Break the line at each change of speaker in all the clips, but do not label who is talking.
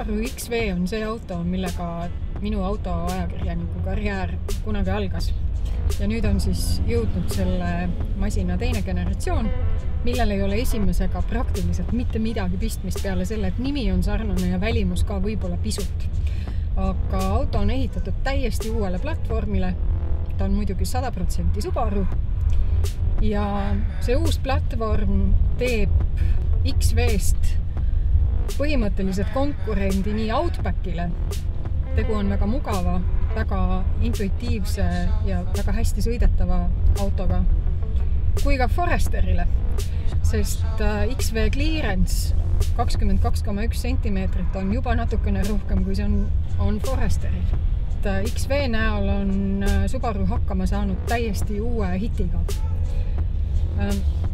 Subaru XV on see auto, millega minu autoajakirjaniku karjäär kunagi algas. Ja nüüd on siis jõudnud selle masina teine generatsioon, millel ei ole esimesega praktiliselt mitte midagi pistmist peale selle, et nimi on sarnane ja välimus ka võib-olla pisut. Aga auto on ehitatud täiesti uuele platvormile. Ta on muidugi 100% Subaru. Ja see uus platvorm teeb XV-st põhimõtteliselt konkurendi nii Outbackile. Tegu on väga mugava, väga intuitiivse ja väga hästi sõidetava autoga, kui ka Foresterile, sest XV clearance 22,1 cm on juba natukene rohkem, kui see on Foresteril. XV näol on Subaru hakkama saanud täiesti uue hitiga.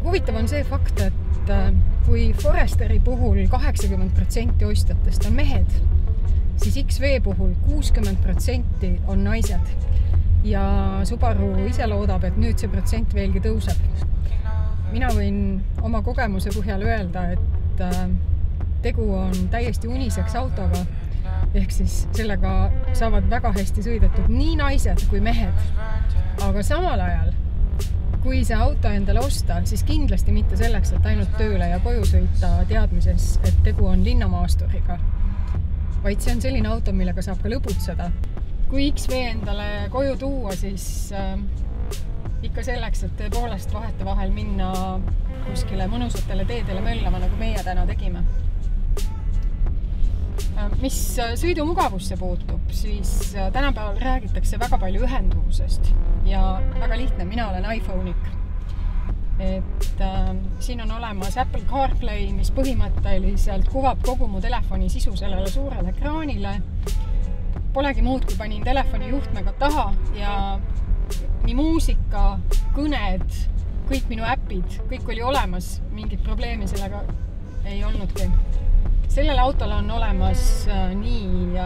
Huvitav on see fakt, et kui Foresteri puhul 80% ostjatest on mehed, siis XV puhul 60% on naised. Ja Subaru ise loodab, et nüüd see protsent veelgi tõuseb. Mina võin oma kogemuse põhjal öelda, et tegu on täiesti uniseks autoga, ehk siis sellega saavad väga hästi sõidetud nii naised kui mehed. Aga samal ajal, kui see auto endale osta, siis kindlasti mitte selleks, et ainult tööle ja koju sõita teadmises, et tegu on linnamaasturiga, vaid see on selline auto, millega saab ka lõbutseda. Kui XV endale koju tuua, siis ikka selleks, et tõepoolest vahete vahel minna kuskile mõnusatele teedele möllama, nagu meie täna tegime. Mis sõidumugavusse puutub, siis tänapäeval räägitakse väga palju ühenduvusest ja väga lihtne, mina olen iPhone'ik. Et siin on olemas Apple CarPlay, mis põhimõtteliselt kuvab kogu mu telefoni sisu sellele suurele ekraanile. Polegi muud, kui panin telefoni juhtmega taha ja nii muusika, kõned, kõik minu äpid, kõik oli olemas, mingit probleemi sellega ei olnudki. Sellel autol on olemas nii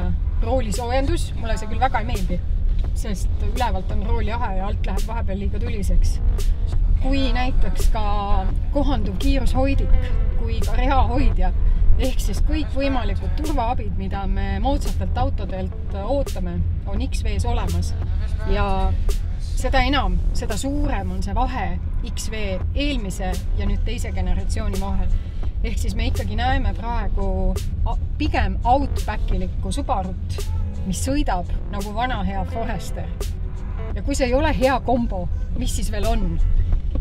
roolisoojendus, mulle see küll väga ei meeldi, sest ülevalt on rooliahe ja alt läheb vahepeal liiga tuliseks. Kui näiteks ka kohanduv kiirushoidik, kui ka reahoidja, ehk siis kõik võimalikud turvaabid, mida me moodsatelt autodelt ootame, on XV-s olemas. Ja seda enam, seda suurem on see vahe XV eelmise ja nüüd teise generatsiooni vahel. Ehk siis me ikkagi näeme praegu pigem Outbackilikku Subarut, mis sõidab nagu vana hea Forester. Ja kui see ei ole hea kombo, mis siis veel on?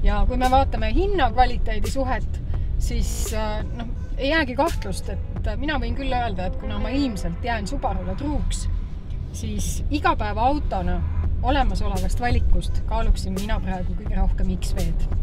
Ja kui me vaatame hinna-kvaliteedi suhet, siis ei jäägi kahtlust, et mina võin küll öelda, et kuna ma ilmselt jään Subarule truuks, siis igapäeva autona olemasolevast valikust kaaluksin mina praegu kõige rohkem XV-d.